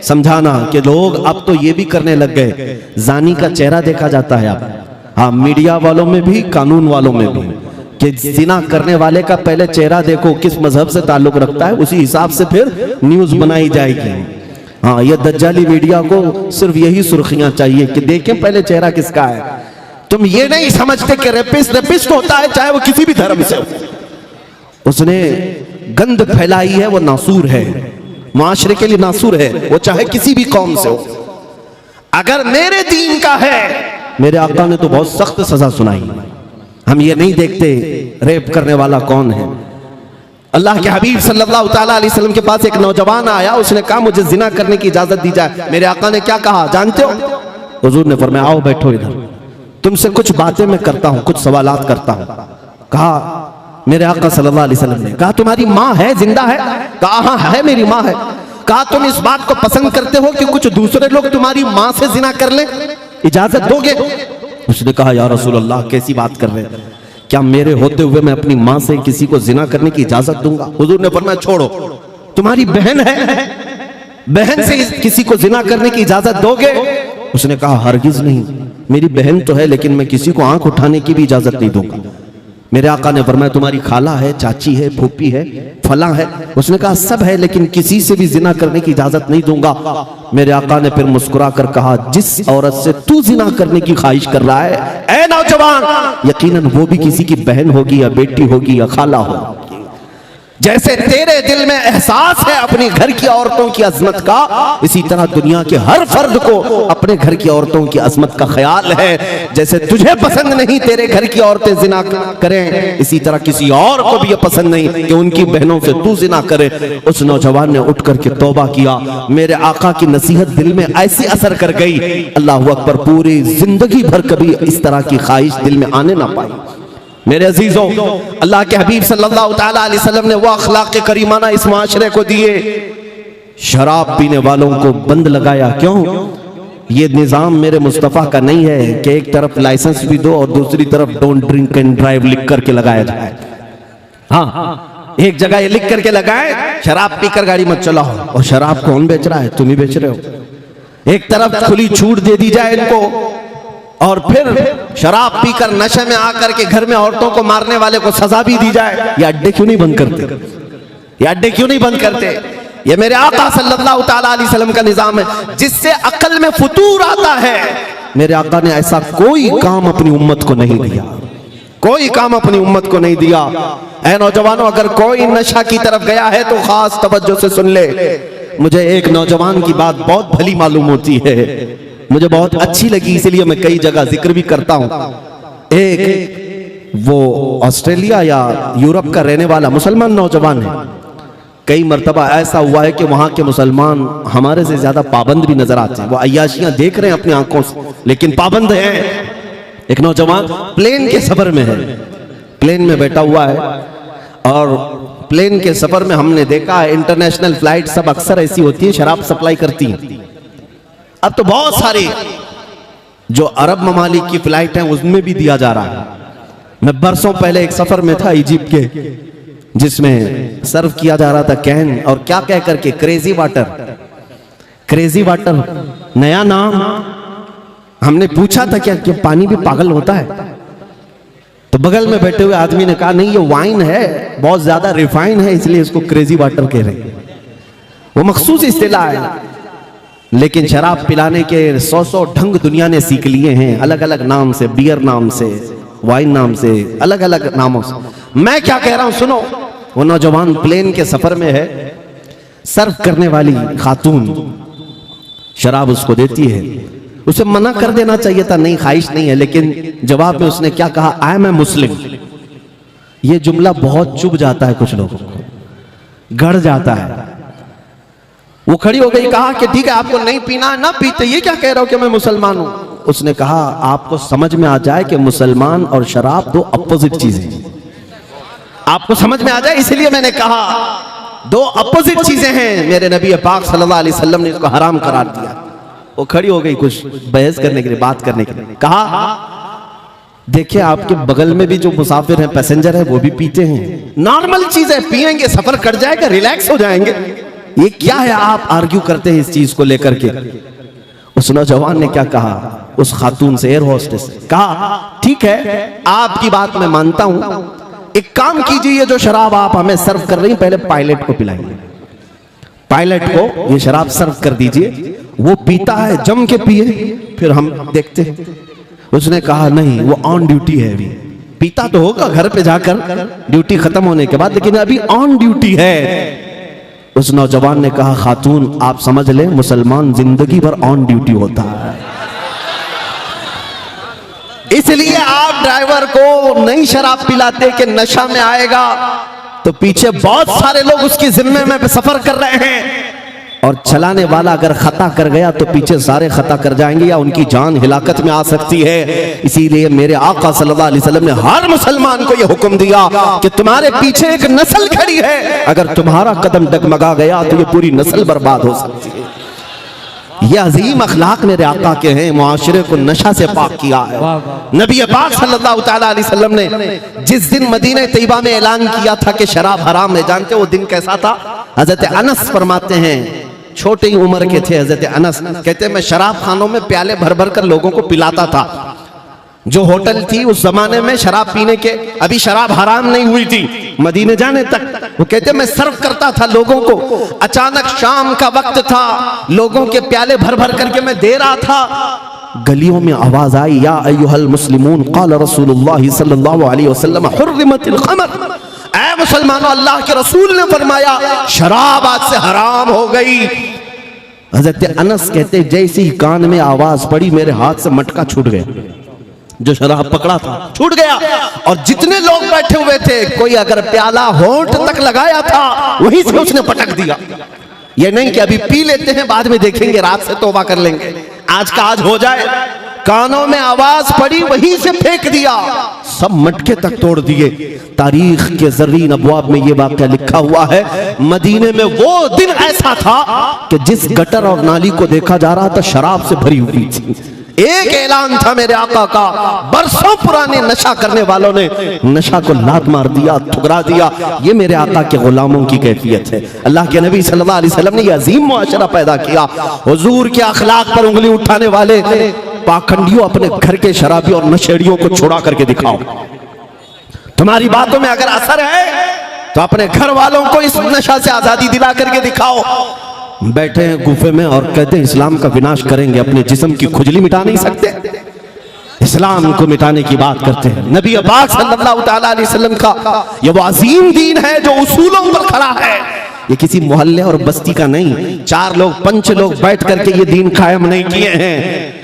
समझाना कि लोग अब तो ये भी करने लग गए, जानी का चेहरा देखा जाता है अब। हाँ, मीडिया वालों में भी, कानून वालों में भी, कि जिना करने वाले का पहले चेहरा देखो, किस मजहब से ताल्लुक रखता है, उसी हिसाब से फिर न्यूज बनाई जाएगी। हाँ, ये दज्जाली मीडिया को सिर्फ यही सुर्खियां चाहिए कि देखें पहले चेहरा किसका है। तुम ये नहीं समझते कि रेपिस्ट होता है चाहे वो किसी भी धर्म से हो। उसने गंद फैलाई है, वो नासूर है, माशरे के लिए नासूर है, वो चाहे किसी भी कौम से हो। अगर मेरे दीन का है, मेरे आका ने तो बहुत सख्त सजा सुनाई। हम ये नहीं देखते रेप करने वाला कौन है। अल्लाह के हबीब सल्लल्लाहु ताला अलैहि वसल्लम के पास एक नौजवान आया, उसने कहा मुझे जिना करने की इजाजत दी जाए। मेरे आका ने क्या कहा जानते हो? हुजूर ने फरमाया आओ बैठो इधर, तुमसे कुछ बातें मैं करता हूं, कुछ सवालात करता हूं। कहा मेरे आका सल्लल्लाहु अलैहि वसल्लम ने कहा तुम्हारी माँ है, जिंदा है? कहा हाँ है, मेरी माँ है। कहा तुम इस बात को पसंद करते हो कि कुछ दूसरे लोग तुम्हारी माँ से जिना कर लें, इजाजत दोगे? उसने कहा या रसूल अल्लाह कैसी बात कर रहे हैं, क्या मेरे होते हुए मैं अपनी माँ से किसी को जिना करने की इजाजत दूंगा? हुजूर ने फरमाया छोड़ो, तुम्हारी बहन है, बहन से किसी को जिना करने की इजाजत दोगे? उसने कहा हरगिज नहीं, मेरी बहन तो है लेकिन मैं किसी को आंख उठाने की भी इजाजत नहीं दूंगा। मेरे आका ने फरमाया तुम्हारी खाला है, चाची है, फूफी है, फला है? उसने कहा सब है लेकिन किसी से भी जिना करने की इजाजत नहीं दूंगा। मेरे आका ने फिर मुस्कुरा कर कहा जिस औरत से तू जिना करने की ख्वाहिश कर रहा है, ऐ नौजवान, यकीनन वो भी किसी की बहन होगी या बेटी होगी या खाला होगी। जैसे तेरे दिल में एहसास है अपने घर की औरतों की अजमत का, इसी तरह दुनिया के हर फर्द को अपने घर की औरतों की अजमत का ख्याल है। जैसे तुझे पसंद नहीं तेरे घर की औरतें जिना करें, इसी तरह किसी और को भी ये पसंद नहीं कि उनकी बहनों से तू जिना करे। उस नौजवान ने उठ करके तौबा किया। मेरे आका की नसीहत दिल में ऐसी असर कर गई, अल्लाह अकबर, पूरी जिंदगी भर कभी इस तरह की ख्वाहिश दिल में आने ना पाई। मेरे अजीजों, अल्लाह के हबीब सल्लल्लाहु ताला अलैहि वसल्लम ने वो अखलाक करीमाना इस माशरे को दिए। शराब पीने वालों को बंद लगाया। क्यों? ये निजाम मेरे मुस्तफ़ा का नहीं है कि एक तरफ लाइसेंस भी दो और दूसरी तरफ डोंट ड्रिंक एंड ड्राइव लिख करके लगाया जाए। हाँ, एक जगह ये लिख करके लगाए शराब पीकर गाड़ी मत चलाओ, और शराब कौन बेच रहा है? तुम ही बेच रहे हो। एक तरफ खुली छूट दे दी जाए इनको, और फिर शराब पीकर नशे में आकर के घर में औरतों को मारने वाले को सजा भी दी जाए। ये अड्डे क्यों नहीं बंद करते? ये अड्डे क्यों नहीं बंद करते? ये मेरे आका सल्लल्लाहु ताला अलैहि वसल्लम का निजाम है जिससे अकल में फुतूर आता है। मेरे आका ने ऐसा कोई काम अपनी उम्मत को नहीं दिया, कोई काम अपनी उम्मत को नहीं दिया। ऐ नौजवानों, अगर कोई नशा की तरफ गया है तो खास तवज्जो से सुन ले। मुझे एक नौजवान की बात बहुत भली मालूम होती है, मुझे बहुत अच्छी लगी, इसलिए मैं कई जगह जिक्र भी करता हूं। एक वो ऑस्ट्रेलिया या यूरोप का रहने वाला मुसलमान नौजवान है। कई मर्तबा ऐसा हुआ है कि वहां के मुसलमान हमारे से ज्यादा पाबंद भी नजर आते हैं। वो अय्याशियां देख रहे हैं अपनी आंखों से लेकिन पाबंद हैं। एक नौजवान प्लेन के सफर में है, प्लेन में बैठा हुआ है और प्लेन के सफर में हमने देखा है इंटरनेशनल फ्लाइट सब अक्सर ऐसी होती है, शराब सप्लाई करती हैं। अब तो बहुत सारे जो अरब ममालिक की फ्लाइट हैं उसमें भी दिया जा रहा है। मैं बरसों पहले एक सफर में था इजिप्ट के, जिसमें सर्व किया जा रहा था कैन और क्या कह करके क्रेजी वाटर, क्रेजी वाटर नया नाम। हमने पूछा था क्या पानी भी पागल होता है? तो बगल में बैठे हुए आदमी ने कहा नहीं, ये वाइन है, बहुत ज्यादा रिफाइन है, इसलिए इसको क्रेजी वाटर कह रहे हैं। वो मखसूस इस्तिलाह है, लेकिन शराब पिलाने के 100 ढंग दुनिया ने सीख लिए हैं, अलग अलग नाम से, बियर नाम से, वाइन नाम से, अलग अलग नामों से। मैं क्या कह रहा हूं सुनो, वो नौजवान प्लेन के सफर में है, सर्व करने वाली खातून शराब उसको देती है, उसे मना कर देना चाहिए था, नहीं ख्वाहिश नहीं है, लेकिन जवाब में उसने क्या कहा, आई एम ए मुस्लिम। ये जुमला बहुत चुभ जाता है कुछ लोगों को, गड़ जाता है। वो खड़ी हो गई, कहा कि ठीक है आपको नहीं पीना, ना पीते, ये क्या कह रहे हो कि मैं मुसलमान हूं? उसने कहा आपको समझ में आ जाए कि मुसलमान और शराब दो अपोजिट चीजें हैं, आपको समझ में आ जाए, इसलिए मैंने कहा दो अपोजिट चीजें हैं। मेरे नबी पाक सल्लल्लाहु अलैहि वसल्लम ने इसको हराम करार दिया। वो खड़ी हो गई कुछ बहस करने के लिए, बात करने के लिए। कहा देखिए आपके बगल में भी जो मुसाफिर हैं, पैसेंजर है, वो भी पीते हैं, नॉर्मल चीज है, पिएंगे, सफर कट जाएगा, रिलैक्स हो जाएंगे, ये क्या है आप आर्ग्यू करते हैं इस चीज को लेकर के? उस नौजवान ने क्या कहा, उस खातून से, एयर होस्टेस से, कहा ठीक है आपकी बात मैं मानता हूं, एक काम कीजिए, ये जो शराब आप हमें सर्व कर रही हैं, पहले पायलट को पिलाइए, पायलट को ये शराब सर्व कर दीजिए, वो पीता है, जम के पिए, फिर हम देखते हैं। उसने कहा नहीं, वो ऑन ड्यूटी है, अभी पीता तो होगा घर पे जाकर ड्यूटी खत्म होने के बाद, लेकिन अभी ऑन ड्यूटी है। उस नौजवान ने कहा खातून आप समझ लें, मुसलमान जिंदगी भर ऑन ड्यूटी होता है, इसलिए आप ड्राइवर को नहीं शराब पिलाते कि नशा में आएगा, तो पीछे बहुत सारे लोग उसकी जिम्मे में सफर कर रहे हैं, और चलाने वाला अगर खता कर गया तो पीछे सारे खता कर जाएंगे या उनकी जान हिलाकत में आ सकती है। इसीलिए मेरे आका सल्लल्लाहु अलैहि वसल्लम ने हर मुसलमान को यह हुक्म दिया कि तुम्हारे पीछे एक नस्ल खड़ी है, अगर तुम्हारा कदम डगमगा गया तो ये पूरी नस्ल बर्बाद हो सकती है। ये अजीम अखलाक मेरे आका के हैं, मुआशरे को नशा से पाक किया है। नबी पाक सल्लल्लाहु अलैहि वसल्लम ने जिस दिन मदीना तैयबा में ऐलान किया था कि शराब हराम है, जानते वो दिन कैसा था? हजरत अनस फरमाते हैं, छोटी उम्र के थे हजरत अनस, कहते मैं शराब खानों में प्याले भर भर कर लोगों को पिलाता था। जो होटल थी उस जमाने में शराब पीने के, अभी शराब हराम नहीं हुई थी मदीने जाने तक, वो कहते मैं सर्व करता था लोगों को। अचानक शाम का वक्त था, लोगों के प्याले भर भर करके मैं दे रहा था, गलियों में आवाज आई, या अय्युहल मुस्लिमून क़ाल रसूलुल्लाह सल्लल्लाहु अलैहि वसल्लम हुर्रिमतिल ख़मर, ऐ मुसलमानों अल्लाह के रसूल ने फरमाया शराब आज से हराम हो गई। हजरत अनस कहते जैसे ही कान में आवाज पड़ी मेरे हाथ से मटका छूट गया, जो शराब पकड़ा था छूट गया, और जितने लोग बैठे हुए थे कोई अगर प्याला होंठ तक लगाया था वहीं से उसने पटक दिया। ये नहीं कि अभी पी लेते हैं बाद में देखेंगे, रात से तौबा कर लेंगे, आज का आज हो जाए। कानों में आवाज पड़ी वहीं से फेंक दिया, सब मटके तक तोड़ दिए। तारीख के जरीन अबवाब में ये वाक़या लिखा हुआ है, मदीने में वो दिन ऐसा था कि जिस गटर और नाली को देखा जा रहा था शराब से भरी हुई थी। एक ऐलान था मेरे आका का, बरसों पुराने नशा करने वालों ने नशा को लात मार दिया, ठुकरा दिया। ये मेरे आका के गुलामों की कैफियत है। अल्लाह के नबी सल्लल्लाहु अलैहि वसल्लम ने यह अजीम मुआशरा पैदा किया। हुजूर के अखलाक पर उंगली उठाने वाले पाखंडियों, अपने घर के शराबी और नशेड़ियों को छुड़ा करके दिखाओ। तुम्हारी बातों में अगर असर है तो अपने घर वालों को इस नशा से आजादी दिला करके दिखाओ। बैठे हैं गुफे में और कहते हैं इस्लाम का विनाश करेंगे, अपने जिस्म की खुजली मिटा नहीं सकते, इस्लाम को मिटाने की बात करते हैं। नबी पाक सल्लल्लाहु अलैहि वसल्लम का ये वो अजीम दीन है जो उसूलों पर खड़ा है। ये किसी मोहल्ले और बस्ती का नहीं, 4 लोग 5 लोग बैठ करके ये दीन कायम नहीं किए हैं।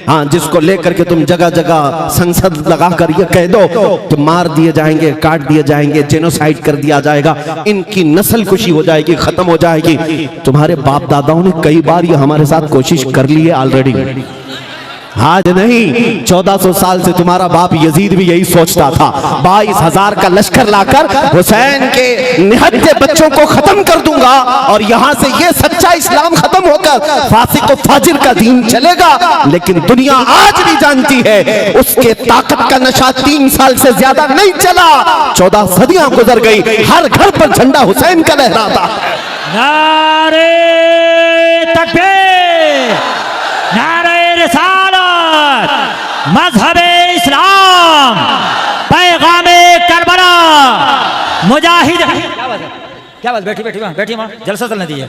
हाँ, जिसको लेकर के तुम जगह जगह संसद लगा कर ये कह दो कि मार दिए जाएंगे, काट दिए जाएंगे, जेनोसाइड कर दिया जाएगा, इनकी नस्ल खुशी हो जाएगी, खत्म हो जाएगी। तुम्हारे बाप दादाओं ने कई बार ये हमारे साथ कोशिश कर ली है ऑलरेडी। आज नहीं, 1400 साल से तुम्हारा बाप यजीद भी यही सोचता था। 22,000 का लश्कर लाकर हुसैन के निहत्थे बच्चों को खत्म कर दूंगा और यहां से ये सच्चा इस्लाम खत्म होकर फासिक और फाजिर का दीन चलेगा। लेकिन दुनिया आज भी जानती है उसके ताकत का नशा 3 साल से ज्यादा नहीं चला। 14 सदियां गुजर गई, हर घर पर झंडा हुसैन का लहराता। नारे तकबीर, नारे रिसालत, मजहबे इस्लाम, पैगामे करबला, मुजाहिद। क्या बात, बैठी बैठी बैठी मां, जलसा चलने दीजिए।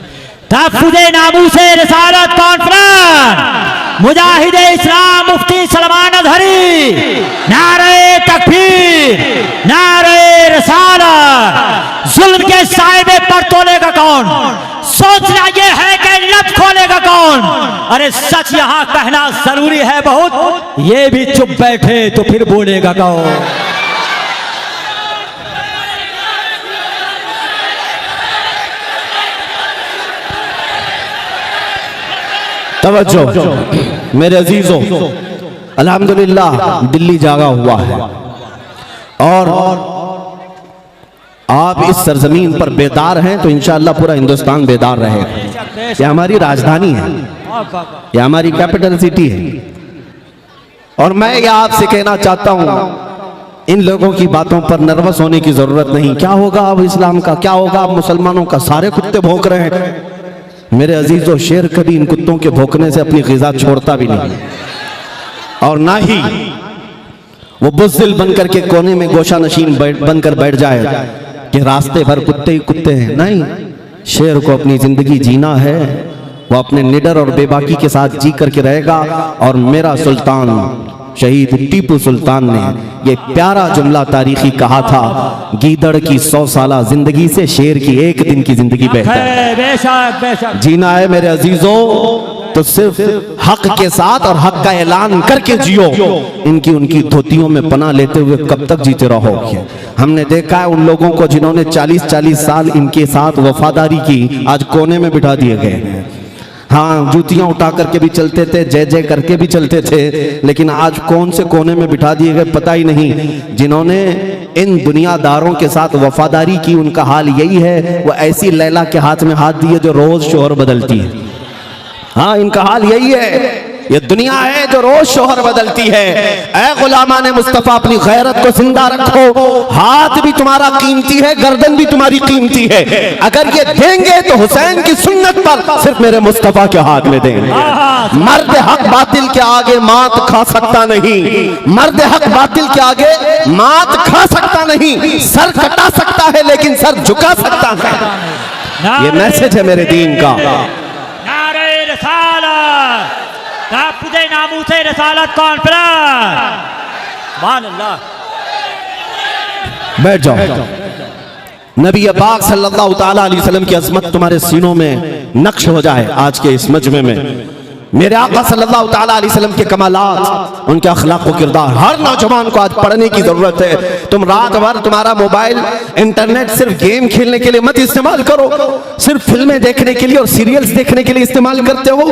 तहफ्फुज़े नामूसे रिसालत कॉन्फ्रेंस, मुजाहिदे इस्लाम मुफ्ती सलमान अज़हरी, नारे तकबीर, नारे रिसालत। जुल्म के साहिबे पर तोलेगा कौन? सोचना ये है कि लब खोलेगा कौन? अरे सच यहाँ कहना जरूरी है बहुत, ये भी चुप बैठे तो फिर बोलेगा कौन? तवज्जो मेरे अजीजों, अल्हम्दुलिल्लाह दिल्ली जागा हुआ है और आप इस सरजमीन पर बेदार हैं तो इंशाअल्लाह पूरा हिंदुस्तान बेदार रहेगा। ये हमारी राजधानी है, ये हमारी कैपिटल सिटी है। और मैं ये आपसे कहना चाहता हूं, इन लोगों की बातों पर नर्वस होने की जरूरत नहीं। क्या होगा अब इस्लाम का, क्या होगा अब मुसलमानों का? सारे कुत्ते भौंक रहे हैं। मेरे अजीजों, शेर कभी इन कुत्तों के भौंकने से अपनी ग़िज़ा छोड़ता भी नहीं, और ना ही वो बुज़दिल बनकर के कोने में गोशा नशीन बनकर बैठ जाए कि रास्ते भर कुत्ते ही कुत्ते हैं। नहीं, शेर को अपनी जिंदगी जीना है, वो अपने निडर और बेबाकी के साथ जी करके रहेगा। और मेरा सुल्तान शहीद टीपू सुल्तान ने ये प्यारा जुमला तारीखी कहा था, गीदड़ की 100 साला जिंदगी से शेर की 1 दिन की जिंदगी बेहतर है। बेशक बेशक जीना है मेरे अजीजों तो सिर्फ हक के साथ और हक का ऐलान करके जियो। इनकी उनकी धोतियों में पनाह लेते हुए कब तक जीते रहोगे? हमने देखा है उन लोगों को जिन्होंने 40-40 साल इनके साथ वफादारी की, आज कोने में बिठा दिए गए हैं। हाँ, जूतियां उठा करके भी चलते थे, जय जय करके भी चलते थे, लेकिन आज कौन से कोने में बिठा दिए गए पता ही नहीं। जिन्होंने इन दुनियादारों के साथ वफादारी की, उनका हाल यही है, वो ऐसी लैला के हाथ में हाथ दिए जो रोज शोहर बदलती है। हाँ, इनका हाल यही है। ये दुनिया है जो रोज शोहर बदलती है। ऐ गुलामाने मुस्तफा, अपनी गैरत को जिंदा रखो। हाथ भी तुम्हारा कीमती है, गर्दन भी तुम्हारी कीमती है। अगर ये देंगे तो हुसैन की सुन्नत पर सिर्फ मेरे मुस्तफा के हाथ में देंगे। मर्द हक बातिल के आगे मात खा सकता नहीं, मर्द हक बातिल के आगे मात खा सकता नहीं। सर कटा सकता है लेकिन सर झुका सकता है। ये मैसेज है मेरे दीन का। नारे रिसालत, तहफ्फुज़े नामूसे रिसालत कॉन्फ्रेंस। सुभान अल्लाह। बैठ जाओ। नबी पाक सल्लल्लाहु ताला अलैहि वसल्लम की अज़मत तुम्हारे सीनों में नक्श हो जाए आज के इस मजमे में। मेरे आका सल्लल्लाहु ताला अलैहि वसल्लम के कमालात, उनके अखलाक व किरदार हर नौजवान को आज पढ़ने की जरूरत है। तुम रात भर तुम्हारा मोबाइल, इंटरनेट सिर्फ गेम खेलने के लिए मत इस्तेमाल करो, सिर्फ फिल्में देखने के लिए और सीरियल्स देखने के लिए इस्तेमाल करते हो।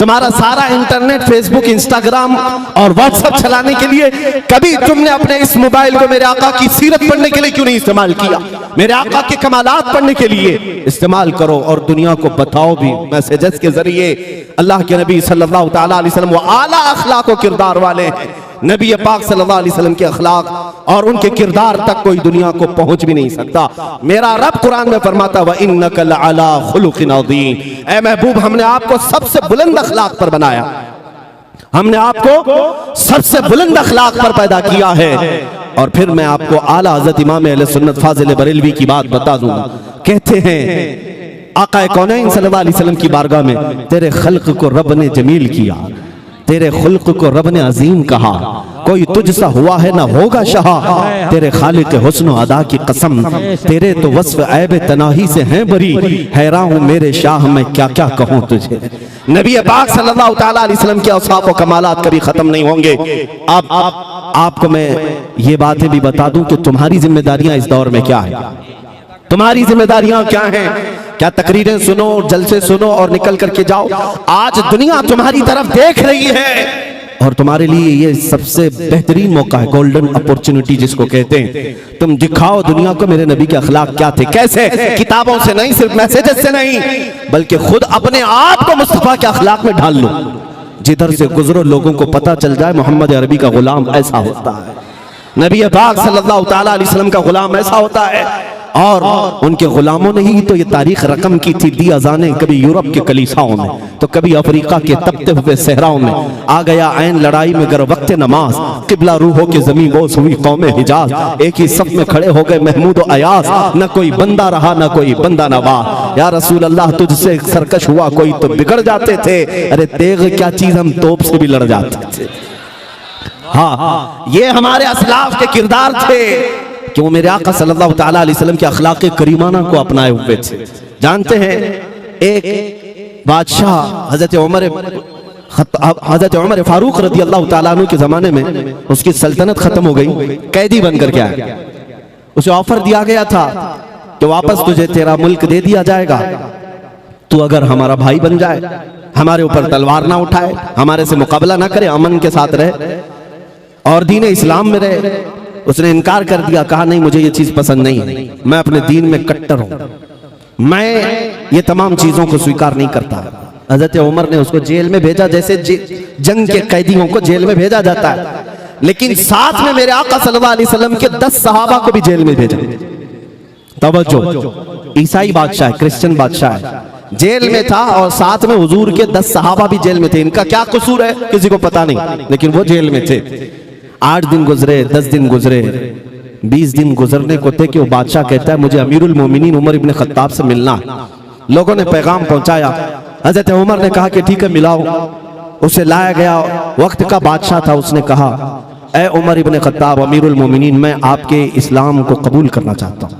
तुम्हारा सारा इंटरनेट, फेसबुक, इंस्टाग्राम और व्हाट्सएप चलाने के लिए, कभी तुमने अपने इस मोबाइल को मेरे आका की सीरत पढ़ने के लिए क्यों नहीं इस्तेमाल किया? मेरे आका के कमालात पढ़ने के लिए इस्तेमाल करो और दुनिया को बताओ भी मैसेजेस के जरिए। अल्लाह के नबी सल्लल्लाहु ताला अलैहि वसल्लम वो आला अखलाक और किरदार वाले हैं। नबी पाक सल्लल्लाहु अलैहि वसल्लम के अखलाक और उनके किरदार तक कोई दुनिया को पहुंच भी नहीं सकता। मेरा रब कुरान में फरमाता व इन्नका लअला खुलुकिन अज़ीम। ऐ महबूब, हमने आपको सबसे बुलंद अखलाक पर बनाया, हमने आपको सबसे बुलंद अखलाक पर पैदा किया है। और फिर मैं आपको आला हज़रत इमाम अहले सुन्नत फाज़िल बरेलवी की बात बता दूं। कहते हैं आका कौनैन सल्लल्लाहु अलैहि वसल्लम की बारगाह में, तेरे खल्क को रब ने जमील किया, तेरे खुल्क को रब ने अजीम कहा, कोई तुझसा हुआ है ना होगा शाह, तेरे खालिक हुस्न अदा की कसम, तेरे तो वस्फ ऐब तनाही से हैं बरी, हैरान हूँ मेरे शाह मैं क्या क्या कहूँ तुझे। नबी पाक सल्लल्लाहु ताला अलैहि वसल्लम के औसाफ व कमालात कभी खत्म नहीं होंगे। आपको मैं ये बातें भी बता दूं कि तुम्हारी जिम्मेदारियां इस दौर में क्या है, तुम्हारी जिम्मेदारियां क्या हैं। क्या तकरीरें सुनो, जलसे सुनो और निकल करके जाओ? आज दुनिया तुम्हारी तरफ देख रही है। और तुम्हारे लिए ये सबसे बेहतरीन मौका है, गोल्डन अपॉर्चुनिटी जिसको कहते हैं। तुम दिखाओ दुनिया को मेरे नबी के अखलाक क्या थे, कैसे, किताबों से नहीं, सिर्फ मैसेजेस से नहीं, बल्कि खुद अपने आप को मुस्तफा के अखलाक में ढाल लो। जिधर से गुजरो लोगों को पता चल जाए मोहम्मद अरबी का गुलाम ऐसा होता है, नबी पाक सल्लल्लाहु ताला अलैहि वसल्लम का गुलाम ऐसा होता है। और उनके गुलामों ने ही तो ये तारीख रकम की थी, दी अजानें कभी यूरोप के कलीसाओं में, तो कभी अफ्रीका के तपते हुए सहराओं में। आ गया ऐन लड़ाई में गर वक्त नमाज, किबला रूहों की जमीन बोस हुई कौम हिजाज। एक ही सफ में खड़े हो गए महमूद और अयाज, न कोई बंदा रहा न कोई बंदा नवाज। या रसूल अल्लाह तुझसे सरकश हुआ कोई तो बिगड़ जाते थे, अरे तेग क्या चीज हम तोप से भी लड़ जाते थे। हाँ, ये हमारे असलाफ के किरदार थे कि वो मेरे आका सल्लल्लाहु ताला अलैहि वसल्लम के अखलाक करीमाना को अपनाए हुए थे। जानते हैं एक बादशाह हजरत उमर फारूक रदी अल्लाह ताला अन्हु के जमाने में उसकी सल्तनत खत्म हो गई, कैदी बनकर के आया। उसे ऑफर दिया गया था कि वापस तुझे तेरा मुल्क दे दिया जाएगा, तू अगर हमारा भाई बन जाए, हमारे ऊपर तलवार ना उठाए, हमारे से मुकाबला ना करे, अमन के साथ रहे और दीन इस्लाम में रहे। उसने इनकार कर दिया, कहा नहीं मुझे ये चीज पसंद नहीं है, मैं अपने दीन में कट्टर हूं, मैं ये तमाम चीजों को स्वीकार नहीं करता। हजरत उमर ने उसको जेल में भेजा, जैसे जंग के कैदियों को जेल में भेजा जाता है, लेकिन साथ में मेरे आका सल्लल्लाहु अलैहि वसल्लम के 10 सहाबा को भी जेल में भेजा। तवज्जो, ईसाई बादशाह है, क्रिश्चियन बादशाह है, जेल में था और साथ में हुजूर के 10 सहाबा भी जेल में थे। इनका क्या कसूर है किसी को पता नहीं, लेकिन वो जेल में थे। 8 दिन गुजरे, 10 दिन गुजरे, 20 दिन गुजरने को थे कि वो बादशाह कहता है मुझे अमीरुल मोमिनीन उमर इब्न खत्ताब से मिलना है। लोगों ने पैगाम पहुंचाया, हजरत उमर ने कहा कि ठीक है मिलाओ। उसे लाया गया, वक्त का बादशाह था, उसने कहा ए उमर इब्न खत्ताब अमीरुल मोमिनीन, मैं आपके इस्लाम को कबूल करना चाहता हूँ,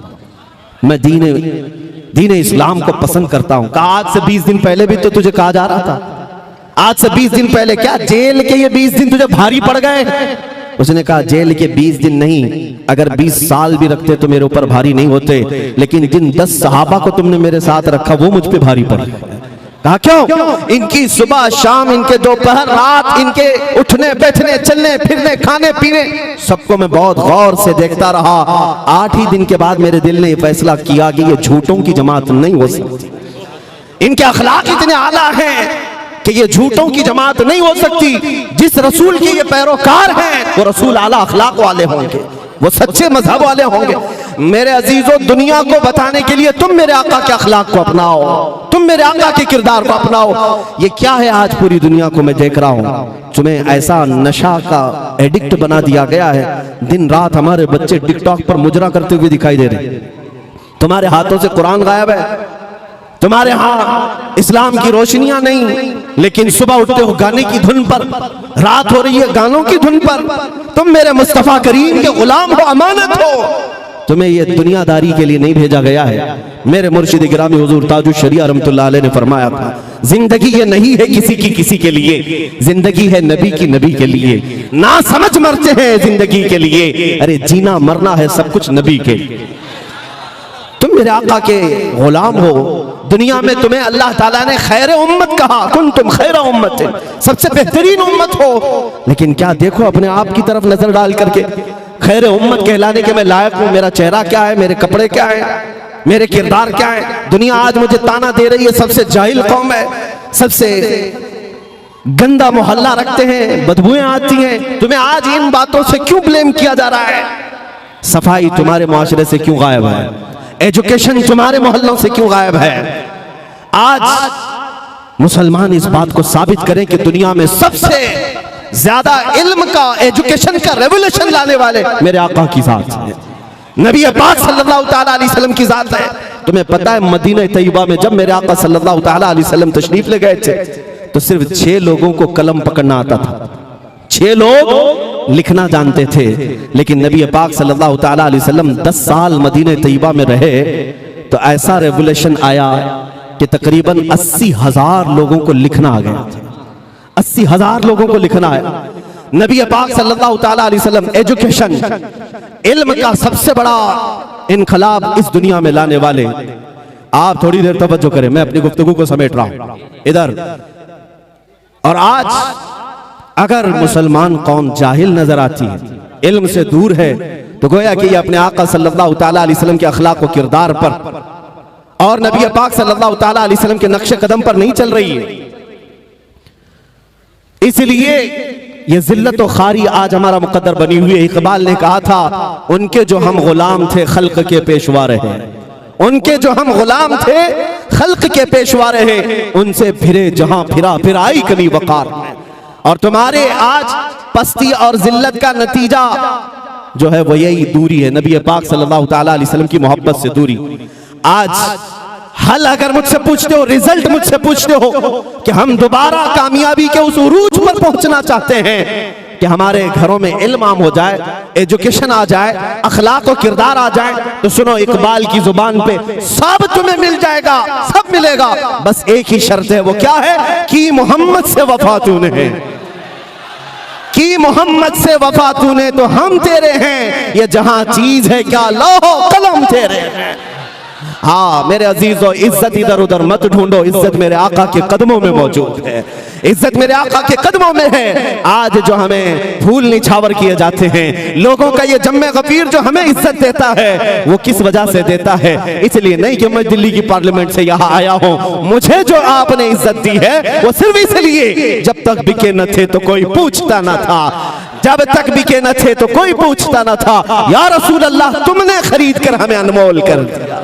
मैं दीन इस्लाम को पसंद करता हूँ। कहा आज से 20 दिन पहले भी तो तुझे कहा जा रहा था, आज से 20 दिन पहले क्या जेल के ये 20 दिन तुझे भारी पड़ गए? उसने कहा जेल के 20 दिन नहीं, अगर 20 साल भी रखते तो मेरे ऊपर भारी नहीं होते, लेकिन जिन 10 सहाबा को तुमने मेरे साथ रखा वो मुझ पे भारी पड़। कहा क्यों? इनकी सुबह शाम, इनके दोपहर रात, इनके उठने बैठने चलने फिरने खाने पीने सबको मैं बहुत गौर से देखता रहा। 8 ही दिन के बाद मेरे दिल ने फैसला किया कि ये झूठों की जमात नहीं हो सकती, इनके अखलाक इतने आला हैं कि ये झूठों की जमात नहीं हो सकती। जिस रसूल के ये पैरोकार हैं वो रसूल आला अखलाक वाले होंगे, वो सच्चे मजहब वाले होंगे। मेरे अजीजों, दुनिया को बताने के लिए तुम मेरे आका के अखलाक को अपनाओ, तुम मेरे आका के किरदार को अपनाओ। ये क्या है आज पूरी दुनिया को मैं देख रहा हूँ, तुम्हें ऐसा नशा का एडिक्ट बना दिया गया है। दिन रात हमारे बच्चे टिकटॉक पर मुजरा करते हुए दिखाई दे रहे हैं, तुम्हारे हाथों से कुरान गायब है, तुम्हारे यहाँ इस्लाम की रोशनियां नहीं, लेकिन सुबह उठते हो गाने की धुन पर, रात हो रही है गानों की धुन पर। तुम मेरे मुस्तफा करीम के गुलाम हो, अमानत हो, तुम्हें ये दुनियादारी के लिए नहीं भेजा गया है। मेरे मुर्शिद गिरामी हुजूर ताजुश शरिया रहमतुल्लाह अलैह ने फरमाया था, जिंदगी ये नहीं है किसी के लिए, जिंदगी है नबी की नबी के लिए। ना समझ मरते हैं जिंदगी के लिए, अरे जीना मरना है सब कुछ नबी के लिए। तुम मेरे आका के गुलाम हो, दुनिया में तुम्हें अल्लाह ताला ने खैर उम्मत कहा, कुन तुम खैर उम्मत, सबसे बेहतरीन उम्मत हो। लेकिन क्या देखो अपने आप की तरफ नजर डाल करके, खैर उम्मत कहलाने के मैं लायक हूं? मेरा चेहरा क्या है, मेरे कपड़े क्या है, मेरे किरदार क्या है? दुनिया आज मुझे ताना दे रही है सबसे जाहिल कौम है, सबसे गंदा मोहल्ला रखते हैं, बदबुएं आती हैं। तुम्हें आज इन बातों से क्यों ब्लेम किया जा रहा है? सफाई तुम्हारे मुआशरे से क्यों गायब है? एजुकेशन तुम्हारे मोहल्लों से क्यों गायब है? आज मुसलमान इस बात को साबित करें कि दुनिया में सबसे ज्यादा इल्म का, एजुकेशन का रेवोल्यूशन लाने वाले मेरे आका की जात है, नबी पाक सल्लल्लाहु ताला अलैहि वसल्लम की जात है। तुम्हें पता है मदीना तैयबा में जब मेरे आका सल्लल्लाहु ताला अलैहि वसल्लम तशरीफ ले गए थे तो सिर्फ 6 लोगों को कलम पकड़ना आता था, 6 लोग लिखना जानते थे। लेकिन नबी पाक सल्लल्लाहु ताला अलैहि वसल्लम 10 साल मदीना तैयबा में रहे तो ऐसा रेवोल्यूशन आया कि तकरीबन 80,000 लोगों को लिखना आ गया, 80,000 लोगों को लिखना आया। नबी पाक सल्लल्लाहु ताला अलैहि वसल्लम एजुकेशन, इल्म का सबसे बड़ा इनकलाब इस दुनिया में लाने वाले। आप थोड़ी देर तवज्जो करें, मैं अपनी गुफ्तगू को समेट रहा हूं इधर। और आज अगर मुसलमान कौम जाहिल नजर आती है, इल्म से दूर है, तो गोया कि ये अपने आका सल्लल्लाहु ताला अलैहि वसल्लम के अखलाक व किरदार पर और नबी पाक सल्लल्लाहु ताला अलैहि वसल्लम के नक्शे कदम पर नहीं चल रही है। इसलिए ये जिल्लत व खारी आज हमारा मुकद्दर बनी हुई है। इकबाल ने कहा था, उनके जो हम गुलाम थे खल्क के पेशवा रहे, उनके जो हम गुलाम थे खल्क के पेशवा रहे, उनसे फिरे जहां फिरा फिर आई कभी वकार। और तुम्हारे आज पस्ती और जिल्लत का नतीजा जो है वो यही दूरी है, नबी पाक सल्लल्लाहु ताला अलैहि वसल्लम की मोहब्बत से दूरी। आज हल अगर मुझसे पूछते हो, रिजल्ट मुझसे पूछते हो कि हम दोबारा कामयाबी के उस उरूज पर पहुंचना चाहते हैं कि हमारे घरों में इल्म आम हो जाए, एजुकेशन आ जाए, अखलाक और किरदार आ जाए, तो सुनो इकबाल की जुबान पे सब तुम्हें मिल जाएगा, सब मिलेगा। बस एक ही शर्त है, वो क्या है कि मोहम्मद से वफा तूने है, कि मोहम्मद से वफा तूने तो हम तेरे हैं, ये जहां चीज है क्या लौहो कलम तेरे हैं। हाँ मेरे अजीजों, इज्जत इधर उधर मत ढूंढो, इज्जत मेरे आका के कदमों में मौजूद है, इज्जत मेरे आका के कदमों में है। आज जो हमें फूल निछावर किए जाते हैं, लोगों का ये जम्मे गफीर जो हमें इज्जत देता है, वो किस वजह से देता है? इसलिए नहीं कि मैं दिल्ली की पार्लियामेंट से यहाँ आया हूँ, मुझे जो आपने इज्जत दी है वो सिर्फ इसलिए जब तक बिके न थे तो कोई पूछता न था, जब तक बिके न थे तो कोई पूछता न था। या रसूल अल्लाह तुमने खरीद कर हमें अनमोल कर दिया।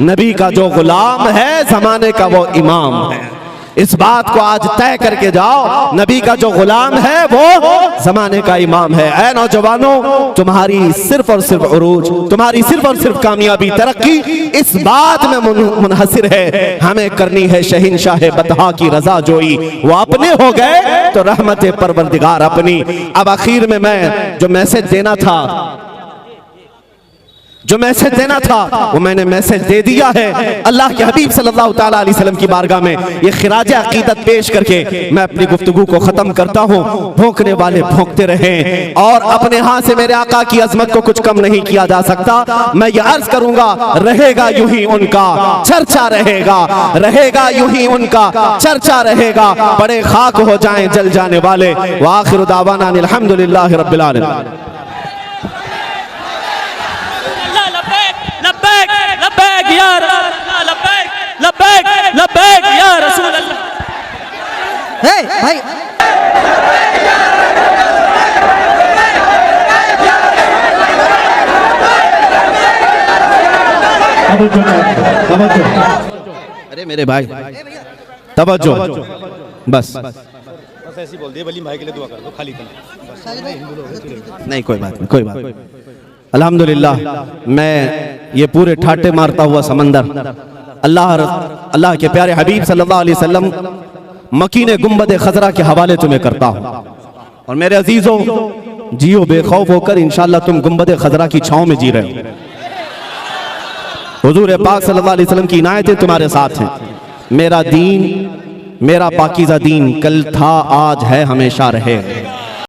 नबी का जो गुलाम है जमाने का वो इमाम है, इस बात को आज तय करके जाओ, नबी का जो गुलाम है वो जमाने का इमाम है। ऐ नौजवानों, तुम्हारी सिर्फ और सिर्फ उरूज, तुम्हारी सिर्फ और सिर्फ कामयाबी तरक्की इस बात में मुनहसिर है, हमें करनी है शहंशाह बतहा की रजा जोई। वो अपने हो गए तो रहमत परवरदिगार अपनी। अब आखिर में मैं जो मैसेज देना था, वो मैंने मैसेज दे दिया है। अल्लाह के हबीब सल्लल्लाहु ताला अलैहि वसल्लम की बारगाह में ये खिराज अकीदत पेश करके मैं अपनी गुफ्तगू को खत्म करता हूँ। भौंकने वाले भौंकते रहें, और अपने हाथ से मेरे आका की अजमत को कुछ कम नहीं किया जा सकता। मैं ये अर्ज करूंगा, रहेगा यूं ही उनका चर्चा, रहेगा यूं ही उनका चर्चा रहेगा। बड़े खाक हो जाएं जल जाने वाले। व आखिरु दावाना अल्हम्दुलिल्लाहि रब्बिल आलमीन। लब्बैक या लब्बैक लब्बैक लब्बैक या रसूल अल्लाह। हे भाई अरे मेरे भाई तवज्जो, बस ऐसी बोल दिए, वलीम भाई के लिए दुआ कर दो, खाली नहीं, कोई बात नहीं, कोई बात नहीं। अल्हम्दुलिल्लाह, मैं ये पूरे ठाटे मारता हुआ समंदर अल्लाह के प्यारे हबीब सल्लल्लाहु अलैहि वसल्लम मकीने गुंबद खजरा के हवाले तुम्हें करता हूँ। और मेरे अजीजों, जियो बेखौफ होकर, इंशाअल्लाह तुम गुंबद खजरा की छांव में जी रहे हो। हुजूर पाक सल्लल्लाहु अलैहि वसल्लम की इनायतें तुम्हारे साथ हैं। मेरा दीन, मेरा पाकीज़ा दीन कल था, आज है, हमेशा रहे।